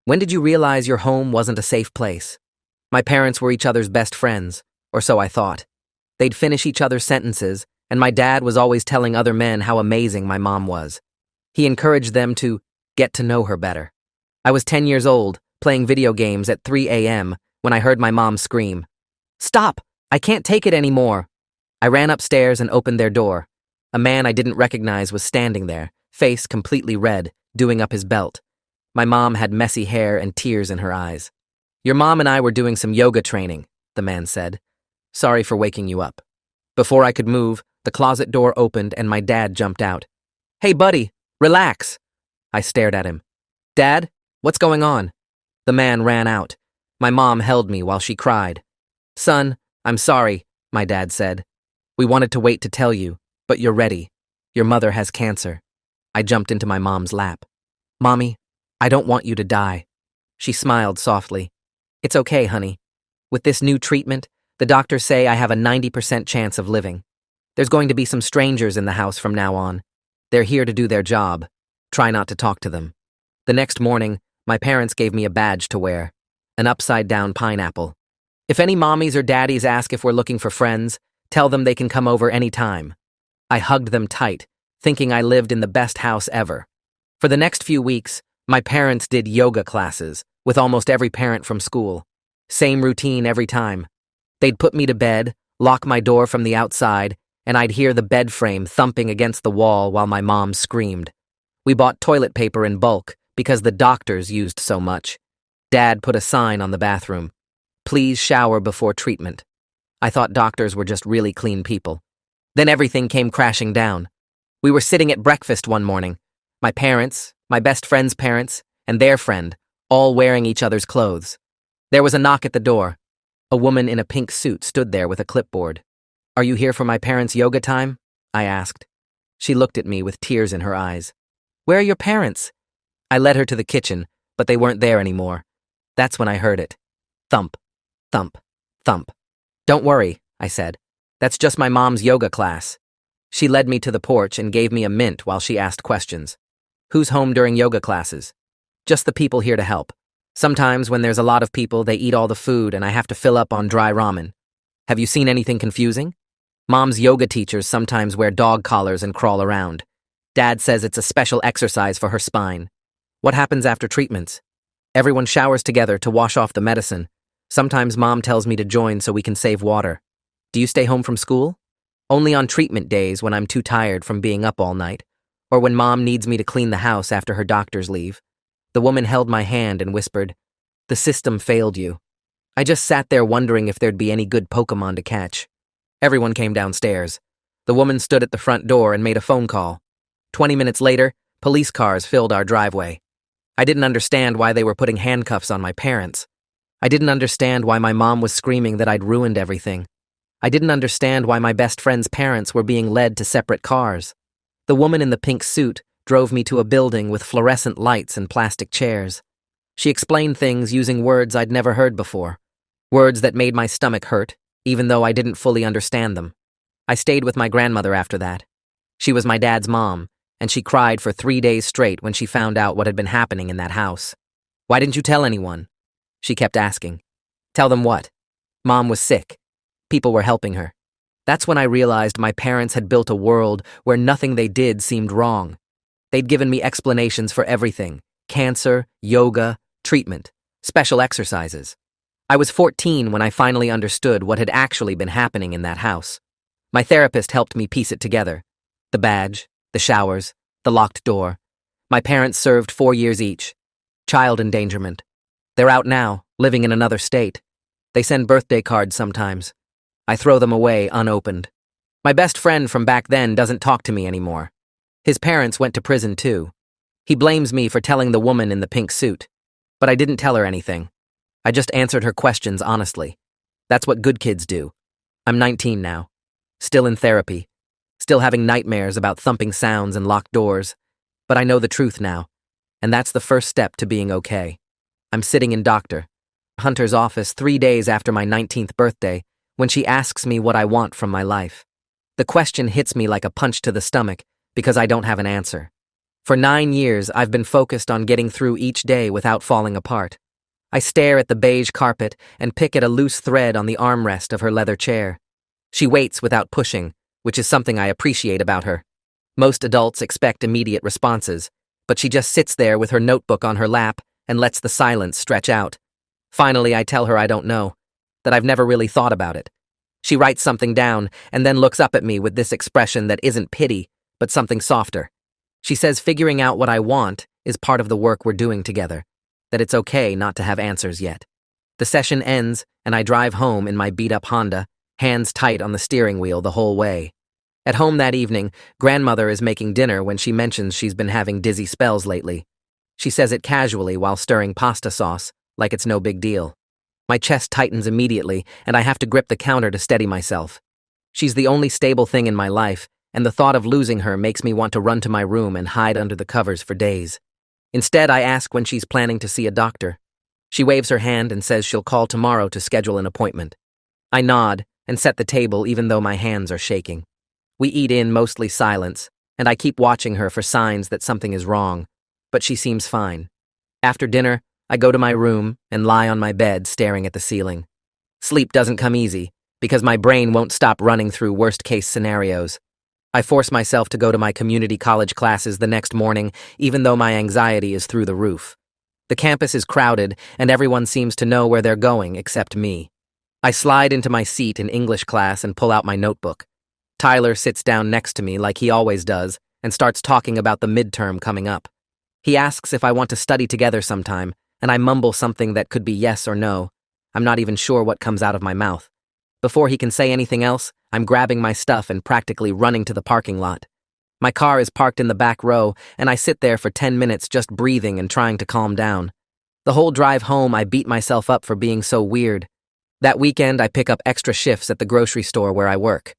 When did you realize your home wasn't a safe place? My parents were each other's best friends, or so I thought. They'd finish each other's sentences, and my dad was always telling other men how amazing my mom was. He encouraged them to get to know her better. I was 10 years old, playing video games at 3 a.m. when I heard my mom scream, "Stop! I can't take it anymore!" I ran upstairs and opened their door. A man I didn't recognize was standing there, face completely red, doing up his belt. My mom had messy hair and tears in her eyes. "Your mom and I were doing some yoga training," the man said. "Sorry for waking you up." Before I could move, the closet door opened and my dad jumped out. "Hey, buddy, relax." I stared at him. "Dad, what's going on?" The man ran out. My mom held me while she cried. "Son, I'm sorry," my dad said. "We wanted to wait to tell you, but you're ready. Your mother has cancer." I jumped into my mom's lap. "Mommy, I don't want you to die." She smiled softly. "It's okay, honey. With this new treatment, the doctors say I have a 90% chance of living. There's going to be some strangers in the house from now on. They're here to do their job. Try not to talk to them." The next morning, my parents gave me a badge to wear, an upside-down pineapple. "If any mommies or daddies ask if we're looking for friends, tell them they can come over any time." I hugged them tight, thinking I lived in the best house ever. For the next few weeks, my parents did yoga classes with almost every parent from school. Same routine every time. They'd put me to bed, lock my door from the outside, and I'd hear the bed frame thumping against the wall while my mom screamed. We bought toilet paper in bulk because the doctors used so much. Dad put a sign on the bathroom, "Please shower before treatment." I thought doctors were just really clean people. Then everything came crashing down. We were sitting at breakfast one morning. My parents, my best friend's parents, and their friend, all wearing each other's clothes. There was a knock at the door. A woman in a pink suit stood there with a clipboard. "Are you here for my parents' yoga time?" I asked. She looked at me with tears in her eyes. "Where are your parents?" I led her to the kitchen, but they weren't there anymore. That's when I heard it. Thump, thump, thump. "Don't worry," I said. "That's just my mom's yoga class." She led me to the porch and gave me a mint while she asked questions. "Who's home during yoga classes?" "Just the people here to help. Sometimes when there's a lot of people, they eat all the food and I have to fill up on dry ramen." "Have you seen anything confusing?" "Mom's yoga teachers sometimes wear dog collars and crawl around. Dad says it's a special exercise for her spine." "What happens after treatments?" "Everyone showers together to wash off the medicine. Sometimes Mom tells me to join so we can save water." "Do you stay home from school?" "Only on treatment days when I'm too tired from being up all night, or when Mom needs me to clean the house after her doctors leave." The woman held my hand and whispered, "The system failed you." I just sat there wondering if there'd be any good Pokemon to catch. Everyone came downstairs. The woman stood at the front door and made a phone call. 20 minutes later, police cars filled our driveway. I didn't understand why they were putting handcuffs on my parents. I didn't understand why my mom was screaming that I'd ruined everything. I didn't understand why my best friend's parents were being led to separate cars. The woman in the pink suit drove me to a building with fluorescent lights and plastic chairs. She explained things using words I'd never heard before, words that made my stomach hurt, even though I didn't fully understand them. I stayed with my grandmother after that. She was my dad's mom, and she cried for 3 days straight when she found out what had been happening in that house. "Why didn't you tell anyone?" She kept asking. "Tell them what?" Mom was sick. People were helping her. That's when I realized my parents had built a world where nothing they did seemed wrong. They'd given me explanations for everything: cancer, yoga, treatment, special exercises. I was 14 when I finally understood what had actually been happening in that house. My therapist helped me piece it together. The badge, the showers, the locked door. My parents served 4 years each. Child endangerment. They're out now, living in another state. They send birthday cards sometimes. I throw them away unopened. My best friend from back then doesn't talk to me anymore. His parents went to prison too. He blames me for telling the woman in the pink suit. But I didn't tell her anything. I just answered her questions honestly. That's what good kids do. I'm 19 now. Still in therapy. Still having nightmares about thumping sounds and locked doors. But I know the truth now. And that's the first step to being okay. I'm sitting in Dr. Hunter's office 3 days after my 19th birthday when she asks me what I want from my life. The question hits me like a punch to the stomach because I don't have an answer. For 9 years, I've been focused on getting through each day without falling apart. I stare at the beige carpet and pick at a loose thread on the armrest of her leather chair. She waits without pushing, which is something I appreciate about her. Most adults expect immediate responses, but she just sits there with her notebook on her lap and lets the silence stretch out. Finally, I tell her I don't know, that I've never really thought about it. She writes something down and then looks up at me with this expression that isn't pity, but something softer. She says figuring out what I want is part of the work we're doing together, that it's okay not to have answers yet. The session ends, and I drive home in my beat-up Honda, hands tight on the steering wheel the whole way. At home that evening, grandmother is making dinner when she mentions she's been having dizzy spells lately. She says it casually while stirring pasta sauce, like it's no big deal. My chest tightens immediately, and I have to grip the counter to steady myself. She's the only stable thing in my life, and the thought of losing her makes me want to run to my room and hide under the covers for days. Instead, I ask when she's planning to see a doctor. She waves her hand and says she'll call tomorrow to schedule an appointment. I nod and set the table even though my hands are shaking. We eat in mostly silence, and I keep watching her for signs that something is wrong, but she seems fine. After dinner, I go to my room and lie on my bed staring at the ceiling. Sleep doesn't come easy, because my brain won't stop running through worst-case scenarios. I force myself to go to my community college classes the next morning, even though my anxiety is through the roof. The campus is crowded, and everyone seems to know where they're going except me. I slide into my seat in English class and pull out my notebook. Tyler sits down next to me like he always does and starts talking about the midterm coming up. He asks if I want to study together sometime, and I mumble something that could be yes or no. I'm not even sure what comes out of my mouth. Before he can say anything else, I'm grabbing my stuff and practically running to the parking lot. My car is parked in the back row, and I sit there for 10 minutes just breathing and trying to calm down. The whole drive home, I beat myself up for being so weird. That weekend, I pick up extra shifts at the grocery store where I work.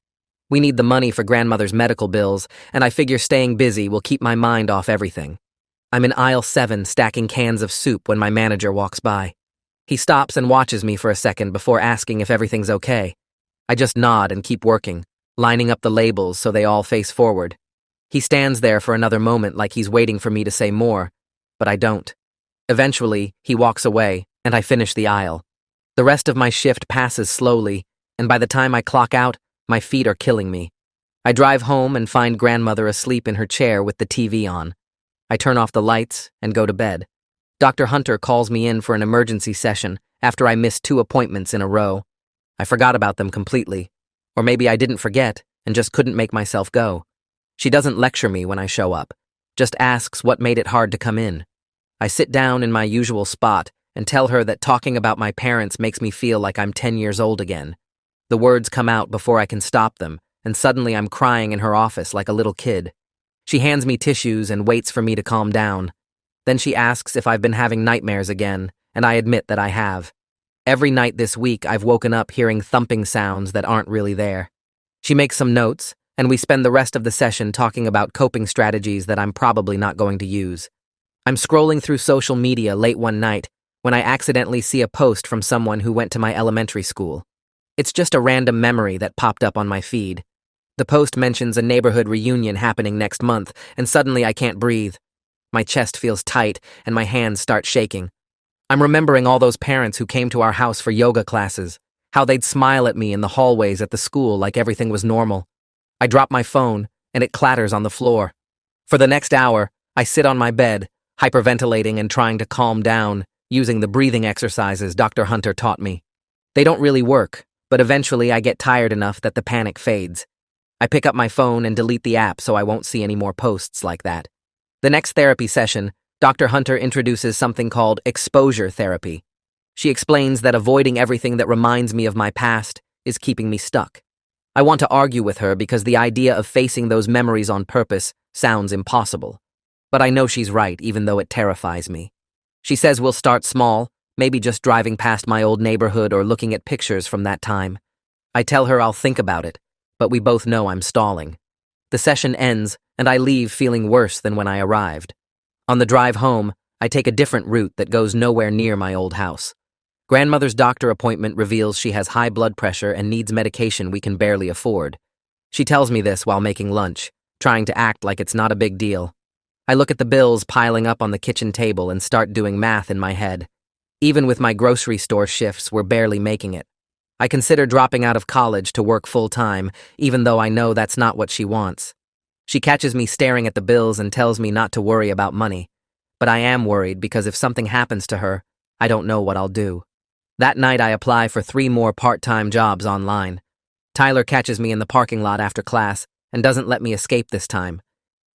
We need the money for grandmother's medical bills, and I figure staying busy will keep my mind off everything. I'm in aisle 7 stacking cans of soup when my manager walks by. He stops and watches me for a second before asking if everything's okay. I just nod and keep working, lining up the labels so they all face forward. He stands there for another moment like he's waiting for me to say more, but I don't. Eventually, he walks away, and I finish the aisle. The rest of my shift passes slowly, and by the time I clock out, my feet are killing me. I drive home and find grandmother asleep in her chair with the TV on. I turn off the lights and go to bed. Dr. Hunter calls me in for an emergency session after I missed 2 appointments in a row. I forgot about them completely. Or maybe I didn't forget and just couldn't make myself go. She doesn't lecture me when I show up, just asks what made it hard to come in. I sit down in my usual spot and tell her that talking about my parents makes me feel like I'm 10 years old again. The words come out before I can stop them, and suddenly I'm crying in her office like a little kid. She hands me tissues and waits for me to calm down. Then she asks if I've been having nightmares again, and I admit that I have. Every night this week, I've woken up hearing thumping sounds that aren't really there. She makes some notes, and we spend the rest of the session talking about coping strategies that I'm probably not going to use. I'm scrolling through social media late one night when I accidentally see a post from someone who went to my elementary school. It's just a random memory that popped up on my feed. The post mentions a neighborhood reunion happening next month, and suddenly I can't breathe. My chest feels tight, and my hands start shaking. I'm remembering all those parents who came to our house for yoga classes, how they'd smile at me in the hallways at the school like everything was normal. I drop my phone, and it clatters on the floor. For the next hour, I sit on my bed, hyperventilating and trying to calm down, using the breathing exercises Dr. Hunter taught me. They don't really work, but eventually I get tired enough that the panic fades. I pick up my phone and delete the app so I won't see any more posts like that. The next therapy session, Dr. Hunter introduces something called exposure therapy. She explains that avoiding everything that reminds me of my past is keeping me stuck. I want to argue with her because the idea of facing those memories on purpose sounds impossible. But I know she's right, even though it terrifies me. She says we'll start small, maybe just driving past my old neighborhood or looking at pictures from that time. I tell her I'll think about it, but we both know I'm stalling. The session ends, and I leave feeling worse than when I arrived. On the drive home, I take a different route that goes nowhere near my old house. Grandmother's doctor appointment reveals she has high blood pressure and needs medication we can barely afford. She tells me this while making lunch, trying to act like it's not a big deal. I look at the bills piling up on the kitchen table and start doing math in my head. Even with my grocery store shifts, we're barely making it. I consider dropping out of college to work full-time, even though I know that's not what she wants. She catches me staring at the bills and tells me not to worry about money. But I am worried because if something happens to her, I don't know what I'll do. That night I apply for 3 more part-time jobs online. Tyler catches me in the parking lot after class and doesn't let me escape this time.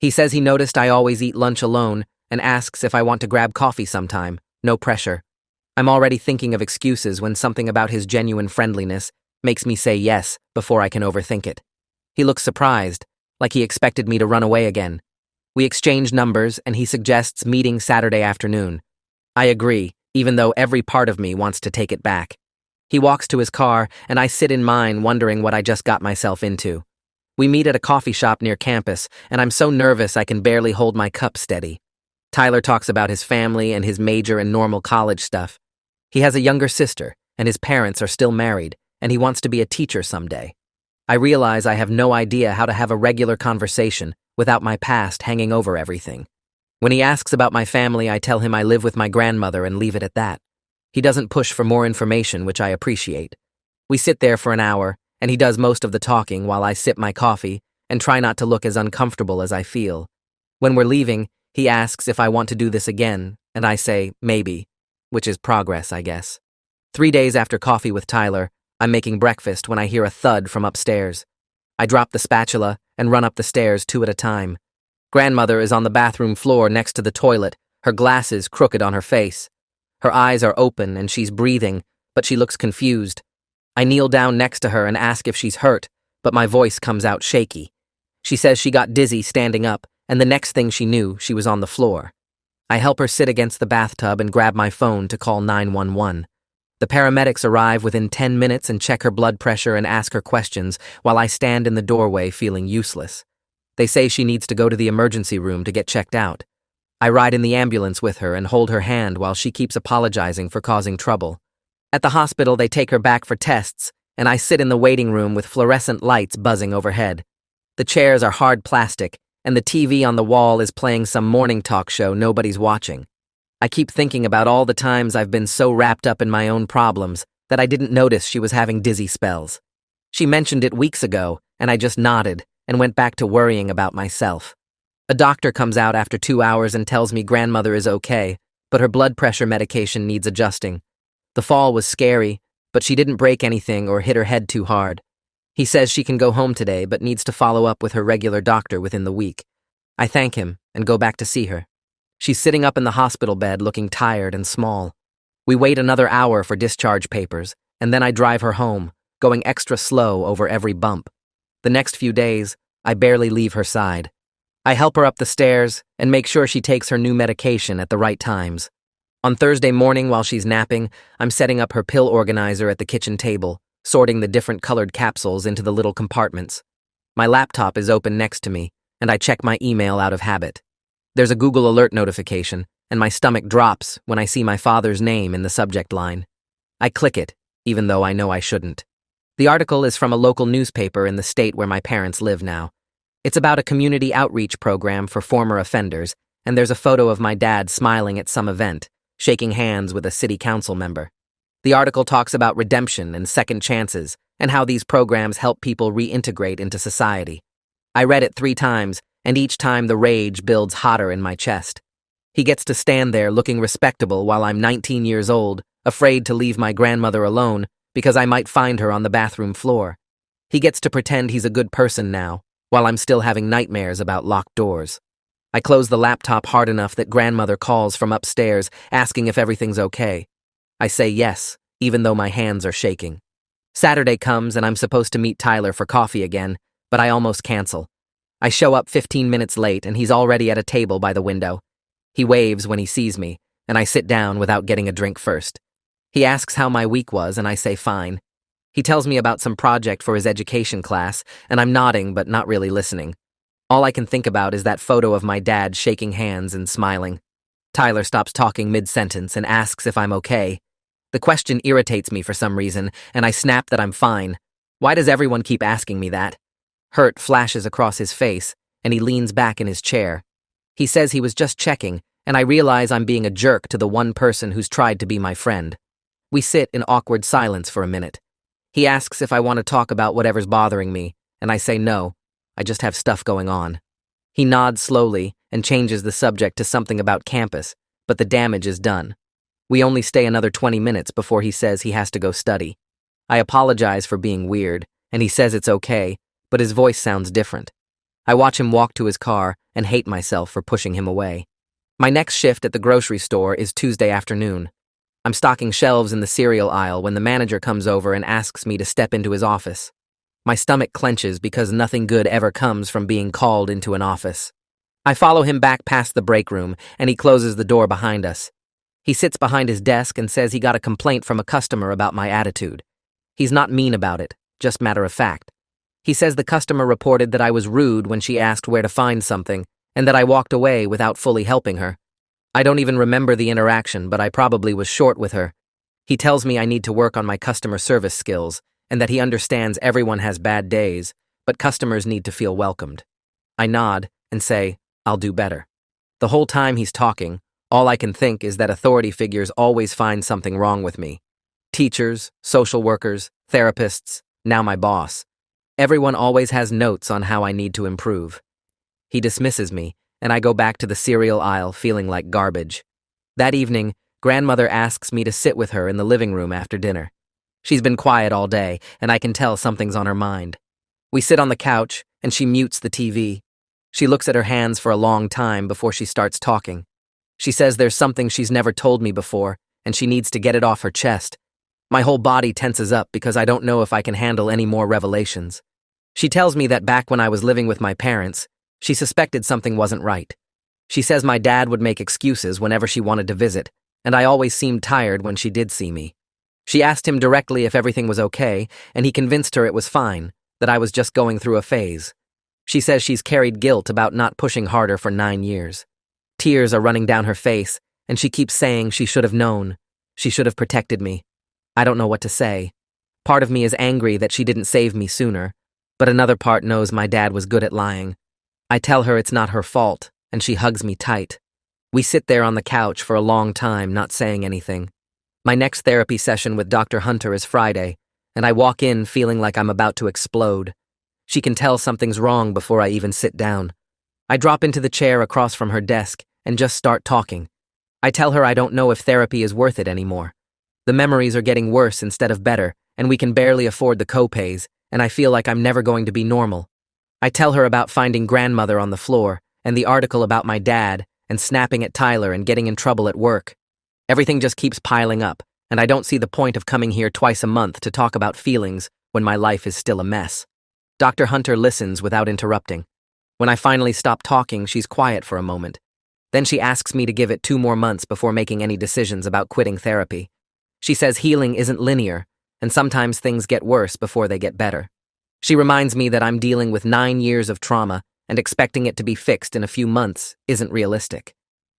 He says he noticed I always eat lunch alone and asks if I want to grab coffee sometime. No pressure. I'm already thinking of excuses when something about his genuine friendliness makes me say yes before I can overthink it. He looks surprised, like he expected me to run away again. We exchange numbers and he suggests meeting Saturday afternoon. I agree, even though every part of me wants to take it back. He walks to his car and I sit in mine wondering what I just got myself into. We meet at a coffee shop near campus and I'm so nervous I can barely hold my cup steady. Tyler talks about his family and his major and normal college stuff. He has a younger sister and his parents are still married and he wants to be a teacher someday. I realize I have no idea how to have a regular conversation without my past hanging over everything. When he asks about my family, I tell him I live with my grandmother and leave it at that. He doesn't push for more information, which I appreciate. We sit there for an hour, and he does most of the talking while I sip my coffee and try not to look as uncomfortable as I feel. When we're leaving, he asks if I want to do this again, and I say, maybe, which is progress, I guess. 3 days after coffee with Tyler, I'm making breakfast when I hear a thud from upstairs. I drop the spatula and run up the stairs 2 at a time. Grandmother is on the bathroom floor next to the toilet, her glasses crooked on her face. Her eyes are open and she's breathing, but she looks confused. I kneel down next to her and ask if she's hurt, but my voice comes out shaky. She says she got dizzy standing up, and the next thing she knew, she was on the floor. I help her sit against the bathtub and grab my phone to call 911. The paramedics arrive within 10 minutes and check her blood pressure and ask her questions while I stand in the doorway feeling useless. They say she needs to go to the emergency room to get checked out. I ride in the ambulance with her and hold her hand while she keeps apologizing for causing trouble. At the hospital, they take her back for tests, and I sit in the waiting room with fluorescent lights buzzing overhead. The chairs are hard plastic, and the TV on the wall is playing some morning talk show nobody's watching. I keep thinking about all the times I've been so wrapped up in my own problems that I didn't notice she was having dizzy spells. She mentioned it weeks ago, and I just nodded and went back to worrying about myself. A doctor comes out after 2 hours and tells me grandmother is okay, but her blood pressure medication needs adjusting. The fall was scary, but she didn't break anything or hit her head too hard. He says she can go home today but needs to follow up with her regular doctor within the week. I thank him and go back to see her. She's sitting up in the hospital bed looking tired and small. We wait another hour for discharge papers, and then I drive her home, going extra slow over every bump. The next few days, I barely leave her side. I help her up the stairs and make sure she takes her new medication at the right times. On Thursday morning while she's napping, I'm setting up her pill organizer at the kitchen table, sorting the different colored capsules into the little compartments. My laptop is open next to me, and I check my email out of habit. There's a Google alert notification, and my stomach drops when I see my father's name in the subject line. I click it, even though I know I shouldn't. The article is from a local newspaper in the state where my parents live now. It's about a community outreach program for former offenders, and there's a photo of my dad smiling at some event, shaking hands with a city council member. The article talks about redemption and second chances, and how these programs help people reintegrate into society. I read it 3 times, and each time the rage builds hotter in my chest. He gets to stand there looking respectable while I'm 19 years old, afraid to leave my grandmother alone because I might find her on the bathroom floor. He gets to pretend he's a good person now, while I'm still having nightmares about locked doors. I close the laptop hard enough that grandmother calls from upstairs asking if everything's okay. I say yes, even though my hands are shaking. Saturday comes and I'm supposed to meet Tyler for coffee again, but I almost cancel. I show up 15 minutes late and he's already at a table by the window. He waves when he sees me, and I sit down without getting a drink first. He asks how my week was and I say fine. He tells me about some project for his education class, and I'm nodding but not really listening. All I can think about is that photo of my dad shaking hands and smiling. Tyler stops talking mid-sentence and asks if I'm okay. The question irritates me for some reason, and I snap that I'm fine. Why does everyone keep asking me that? Hurt flashes across his face, and he leans back in his chair. He says he was just checking, and I realize I'm being a jerk to the one person who's tried to be my friend. We sit in awkward silence for a minute. He asks if I want to talk about whatever's bothering me, and I say no, I just have stuff going on. He nods slowly and changes the subject to something about campus, but the damage is done. We only stay another 20 minutes before he says he has to go study. I apologize for being weird, and he says it's okay, but his voice sounds different. I watch him walk to his car and hate myself for pushing him away. My next shift at the grocery store is Tuesday afternoon. I'm stocking shelves in the cereal aisle when the manager comes over and asks me to step into his office. My stomach clenches because nothing good ever comes from being called into an office. I follow him back past the break room, and he closes the door behind us. He sits behind his desk and says he got a complaint from a customer about my attitude. He's not mean about it, just matter of fact. He says the customer reported that I was rude when she asked where to find something, and that I walked away without fully helping her. I don't even remember the interaction, but I probably was short with her. He tells me I need to work on my customer service skills, and that he understands everyone has bad days, but customers need to feel welcomed. I nod and say, I'll do better. The whole time he's talking, all I can think is that authority figures always find something wrong with me. Teachers, social workers, therapists, now my boss. Everyone always has notes on how I need to improve. He dismisses me, and I go back to the cereal aisle feeling like garbage. That evening, grandmother asks me to sit with her in the living room after dinner. She's been quiet all day, and I can tell something's on her mind. We sit on the couch, and she mutes the TV. She looks at her hands for a long time before she starts talking. She says there's something she's never told me before, and she needs to get it off her chest. My whole body tenses up because I don't know if I can handle any more revelations. She tells me that back when I was living with my parents, she suspected something wasn't right. She says my dad would make excuses whenever she wanted to visit, and I always seemed tired when she did see me. She asked him directly if everything was okay, and he convinced her it was fine, that I was just going through a phase. She says she's carried guilt about not pushing harder for 9 years. Tears are running down her face, and she keeps saying she should have known. She should have protected me. I don't know what to say. Part of me is angry that she didn't save me sooner, but another part knows my dad was good at lying. I tell her it's not her fault, and she hugs me tight. We sit there on the couch for a long time, not saying anything. My next therapy session with Dr. Hunter is Friday, and I walk in feeling like I'm about to explode. She can tell something's wrong before I even sit down. I drop into the chair across from her desk and just start talking. I tell her I don't know if therapy is worth it anymore. The memories are getting worse instead of better, and we can barely afford the co-pays, and I feel like I'm never going to be normal. I tell her about finding grandmother on the floor, and the article about my dad, and snapping at Tyler and getting in trouble at work. Everything just keeps piling up, and I don't see the point of coming here twice a month to talk about feelings when my life is still a mess. Dr. Hunter listens without interrupting. When I finally stop talking, she's quiet for a moment. Then she asks me to give it 2 more months before making any decisions about quitting therapy. She says healing isn't linear, and sometimes things get worse before they get better. She reminds me that I'm dealing with 9 years of trauma, and expecting it to be fixed in a few months isn't realistic.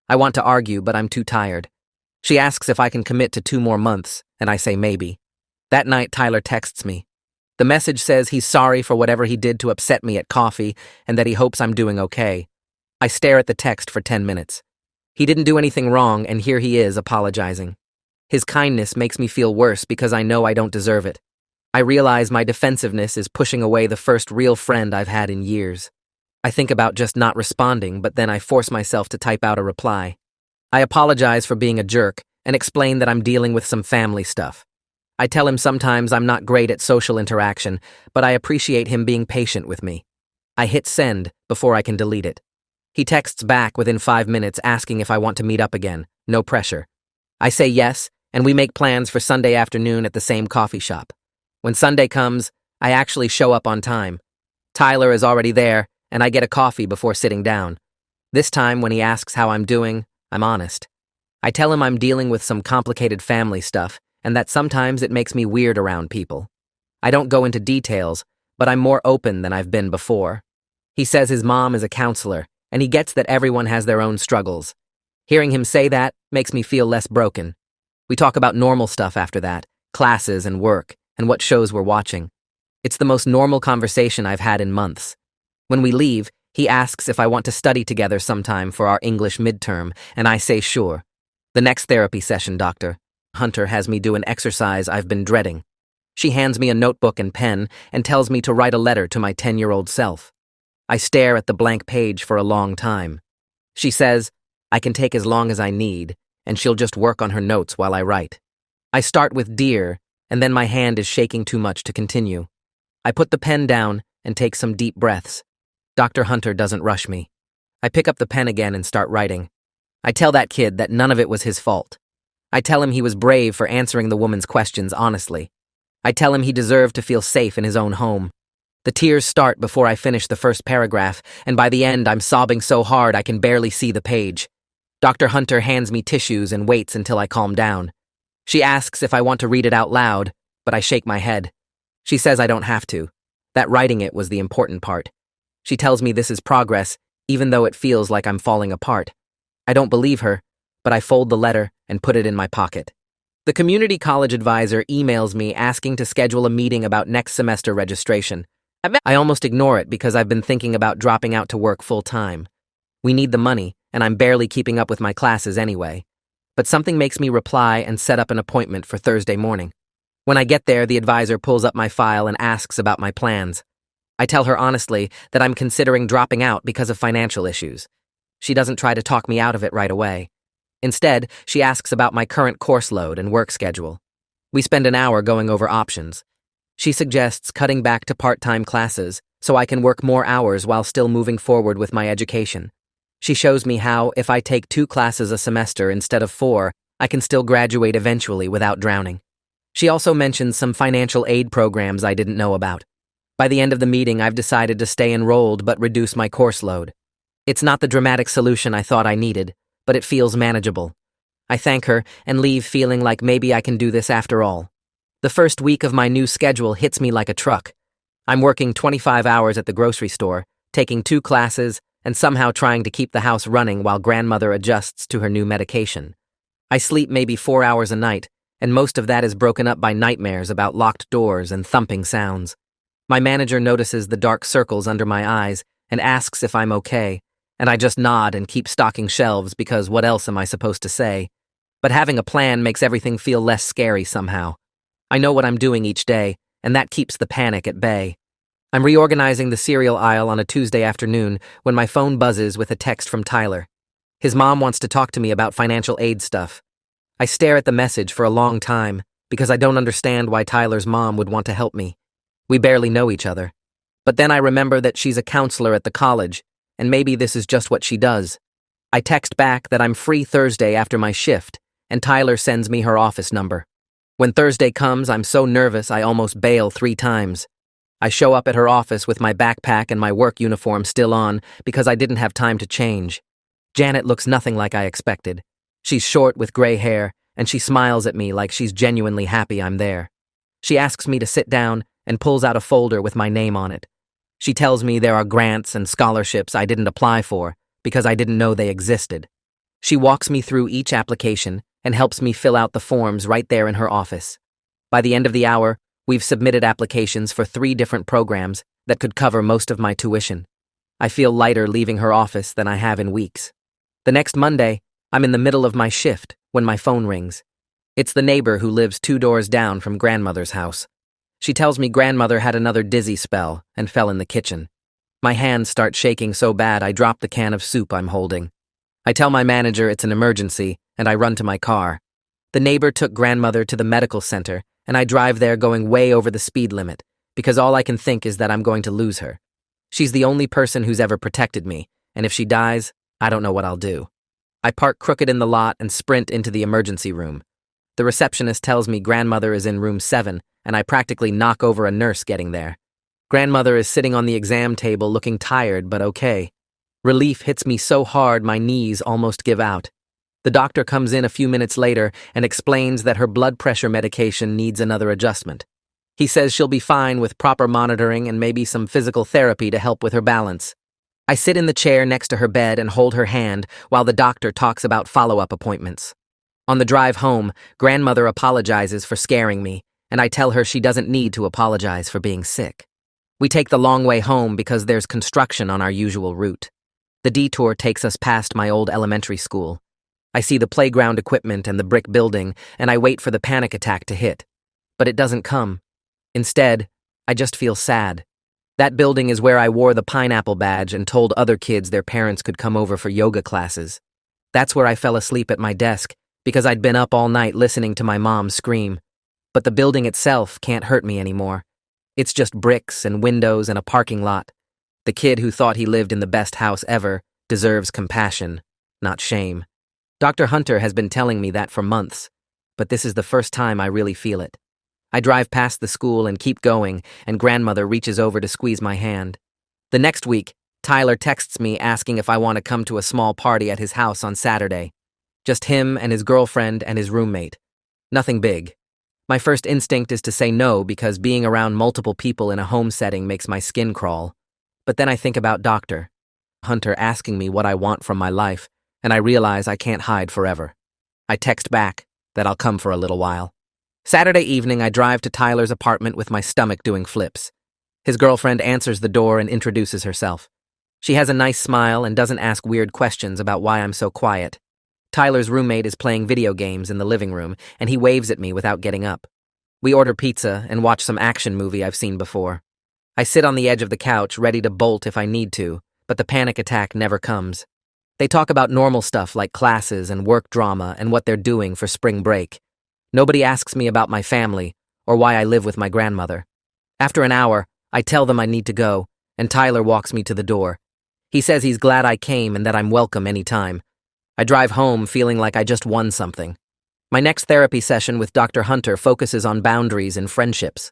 I want to argue, but I'm too tired. She asks if I can commit to 2 more months, and I say maybe. That night, Tyler texts me. The message says he's sorry for whatever he did to upset me at coffee, and that he hopes I'm doing okay. I stare at the text for 10 minutes. He didn't do anything wrong, and here he is apologizing. His kindness makes me feel worse because I know I don't deserve it. I realize my defensiveness is pushing away the first real friend I've had in years. I think about just not responding, but then I force myself to type out a reply. I apologize for being a jerk and explain that I'm dealing with some family stuff. I tell him sometimes I'm not great at social interaction, but I appreciate him being patient with me. I hit send before I can delete it. He texts back within 5 minutes asking if I want to meet up again. No pressure. I say yes, and we make plans for Sunday afternoon at the same coffee shop. When Sunday comes, I actually show up on time. Tyler is already there, and I get a coffee before sitting down. This time, when he asks how I'm doing, I'm honest. I tell him I'm dealing with some complicated family stuff, and that sometimes it makes me weird around people. I don't go into details, but I'm more open than I've been before. He says his mom is a counselor, and he gets that everyone has their own struggles. Hearing him say that makes me feel less broken. We talk about normal stuff after that, classes and work, and what shows we're watching. It's the most normal conversation I've had in months. When we leave, He asks if I want to study together sometime for our English midterm, and I say sure. The next therapy session, Dr. Hunter has me do an exercise I've been dreading. She hands me a notebook and pen and tells me to write a letter to my 10-year-old self. I stare at the blank page for a long time. She says, I can take as long as I need, and she'll just work on her notes while I write. I start with dear, and then my hand is shaking too much to continue. I put the pen down and take some deep breaths. Dr. Hunter doesn't rush me. I pick up the pen again and start writing. I tell that kid that none of it was his fault. I tell him he was brave for answering the woman's questions honestly. I tell him he deserved to feel safe in his own home. The tears start before I finish the first paragraph, and by the end I'm sobbing so hard I can barely see the page. Dr. Hunter hands me tissues and waits until I calm down. She asks if I want to read it out loud, but I shake my head. She says I don't have to, that writing it was the important part. She tells me this is progress, even though it feels like I'm falling apart. I don't believe her, but I fold the letter and put it in my pocket. The community college advisor emails me asking to schedule a meeting about next semester registration. I almost ignore it because I've been thinking about dropping out to work full-time. We need the money, and I'm barely keeping up with my classes anyway. But something makes me reply and set up an appointment for Thursday morning. When I get there, the advisor pulls up my file and asks about my plans. I tell her honestly that I'm considering dropping out because of financial issues. She doesn't try to talk me out of it right away. Instead, she asks about my current course load and work schedule. We spend an hour going over options. She suggests cutting back to part-time classes so I can work more hours while still moving forward with my education. She shows me how, if I take 2 classes a semester instead of 4, I can still graduate eventually without drowning. She also mentions some financial aid programs I didn't know about. By the end of the meeting, I've decided to stay enrolled but reduce my course load. It's not the dramatic solution I thought I needed, but it feels manageable. I thank her and leave feeling like maybe I can do this after all. The first week of my new schedule hits me like a truck. I'm working 25 hours at the grocery store, taking 2 classes, and somehow trying to keep the house running while grandmother adjusts to her new medication. I sleep maybe 4 hours a night, and most of that is broken up by nightmares about locked doors and thumping sounds. My manager notices the dark circles under my eyes and asks if I'm okay, and I just nod and keep stocking shelves because what else am I supposed to say? But having a plan makes everything feel less scary somehow. I know what I'm doing each day, and that keeps the panic at bay. I'm reorganizing the cereal aisle on a Tuesday afternoon when my phone buzzes with a text from Tyler. His mom wants to talk to me about financial aid stuff. I stare at the message for a long time because I don't understand why Tyler's mom would want to help me. We barely know each other. But then I remember that she's a counselor at the college, and maybe this is just what she does. I text back that I'm free Thursday after my shift, and Tyler sends me her office number. When Thursday comes, I'm so nervous I almost bail 3 times. I show up at her office with my backpack and my work uniform still on because I didn't have time to change. Janet looks nothing like I expected. She's short with gray hair, and she smiles at me like she's genuinely happy I'm there. She asks me to sit down and pulls out a folder with my name on it. She tells me there are grants and scholarships I didn't apply for because I didn't know they existed. She walks me through each application and helps me fill out the forms right there in her office. By the end of the hour, we've submitted applications for 3 different programs that could cover most of my tuition. I feel lighter leaving her office than I have in weeks. The next Monday, I'm in the middle of my shift when my phone rings. It's the neighbor who lives 2 doors down from grandmother's house. She tells me grandmother had another dizzy spell and fell in the kitchen. My hands start shaking so bad I drop the can of soup I'm holding. I tell my manager it's an emergency, and I run to my car. The neighbor took grandmother to the medical center, and I drive there going way over the speed limit, because all I can think is that I'm going to lose her. She's the only person who's ever protected me, and if she dies, I don't know what I'll do. I park crooked in the lot and sprint into the emergency room. The receptionist tells me grandmother is in room 7, and I practically knock over a nurse getting there. Grandmother is sitting on the exam table looking tired but okay. Relief hits me so hard my knees almost give out. The doctor comes in a few minutes later and explains that her blood pressure medication needs another adjustment. He says she'll be fine with proper monitoring and maybe some physical therapy to help with her balance. I sit in the chair next to her bed and hold her hand while the doctor talks about follow-up appointments. On the drive home, grandmother apologizes for scaring me, and I tell her she doesn't need to apologize for being sick. We take the long way home because there's construction on our usual route. The detour takes us past my old elementary school. I see the playground equipment and the brick building, and I wait for the panic attack to hit. But it doesn't come. Instead, I just feel sad. That building is where I wore the pineapple badge and told other kids their parents could come over for yoga classes. That's where I fell asleep at my desk because I'd been up all night listening to my mom scream. But the building itself can't hurt me anymore. It's just bricks and windows and a parking lot. The kid who thought he lived in the best house ever deserves compassion, not shame. Dr. Hunter has been telling me that for months, but this is the first time I really feel it. I drive past the school and keep going, and grandmother reaches over to squeeze my hand. The next week, Tyler texts me asking if I want to come to a small party at his house on Saturday. Just him and his girlfriend and his roommate. Nothing big. My first instinct is to say no because being around multiple people in a home setting makes my skin crawl. But then I think about Dr. Hunter asking me what I want from my life, and I realize I can't hide forever. I text back that I'll come for a little while. Saturday evening, I drive to Tyler's apartment with my stomach doing flips. His girlfriend answers the door and introduces herself. She has a nice smile and doesn't ask weird questions about why I'm so quiet. Tyler's roommate is playing video games in the living room, and he waves at me without getting up. We order pizza and watch some action movie I've seen before. I sit on the edge of the couch, ready to bolt if I need to, but the panic attack never comes. They talk about normal stuff like classes and work drama and what they're doing for spring break. Nobody asks me about my family or why I live with my grandmother. After an hour, I tell them I need to go, and Tyler walks me to the door. He says he's glad I came and that I'm welcome anytime. I drive home feeling like I just won something. My next therapy session with Dr. Hunter focuses on boundaries and friendships.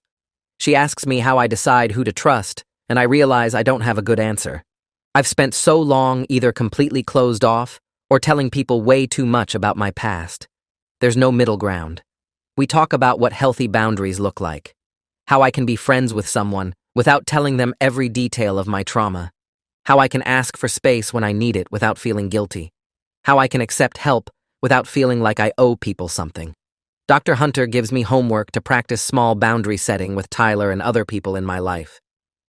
She asks me how I decide who to trust, and I realize I don't have a good answer. I've spent so long either completely closed off or telling people way too much about my past. There's no middle ground. We talk about what healthy boundaries look like, how I can be friends with someone without telling them every detail of my trauma, how I can ask for space when I need it without feeling guilty, how I can accept help without feeling like I owe people something. Dr. Hunter gives me homework to practice small boundary setting with Tyler and other people in my life.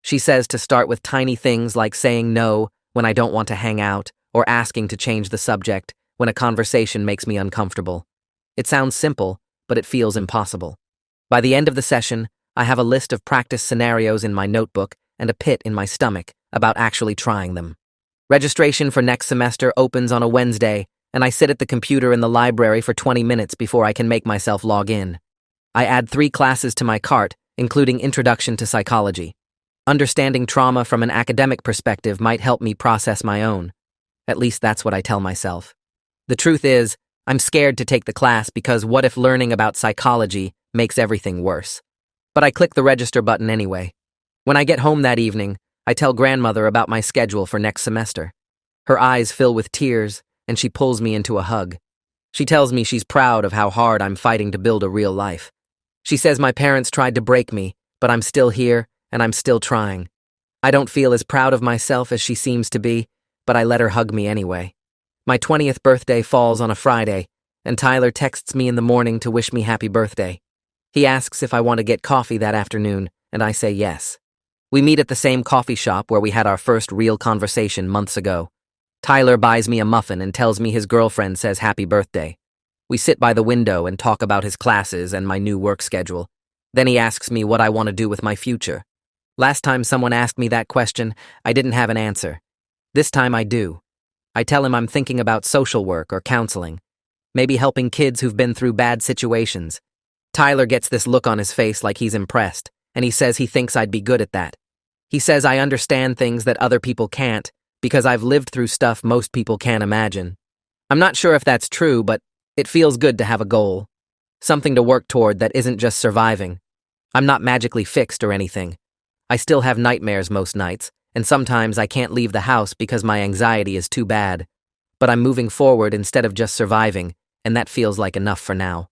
She says to start with tiny things like saying no when I don't want to hang out or asking to change the subject when a conversation makes me uncomfortable. It sounds simple, but it feels impossible. By the end of the session, I have a list of practice scenarios in my notebook and a pit in my stomach about actually trying them. Registration for next semester opens on a Wednesday, and I sit at the computer in the library for 20 minutes before I can make myself log in. I add 3 classes to my cart, including Introduction to Psychology. Understanding trauma from an academic perspective might help me process my own. At least that's what I tell myself. The truth is, I'm scared to take the class because what if learning about psychology makes everything worse? But I click the register button anyway. When I get home that evening, I tell grandmother about my schedule for next semester. Her eyes fill with tears, and she pulls me into a hug. She tells me she's proud of how hard I'm fighting to build a real life. She says my parents tried to break me, but I'm still here, and I'm still trying. I don't feel as proud of myself as she seems to be, but I let her hug me anyway. My 20th birthday falls on a Friday, and Tyler texts me in the morning to wish me happy birthday. He asks if I want to get coffee that afternoon, and I say yes. We meet at the same coffee shop where we had our first real conversation months ago. Tyler buys me a muffin and tells me his girlfriend says happy birthday. We sit by the window and talk about his classes and my new work schedule. Then he asks me what I want to do with my future. Last time someone asked me that question, I didn't have an answer. This time I do. I tell him I'm thinking about social work or counseling, maybe helping kids who've been through bad situations. Tyler gets this look on his face like he's impressed, and he says he thinks I'd be good at that. He says I understand things that other people can't because I've lived through stuff most people can't imagine. I'm not sure if that's true, but it feels good to have a goal, something to work toward that isn't just surviving. I'm not magically fixed or anything. I still have nightmares most nights, and sometimes I can't leave the house because my anxiety is too bad. But I'm moving forward instead of just surviving, and that feels like enough for now.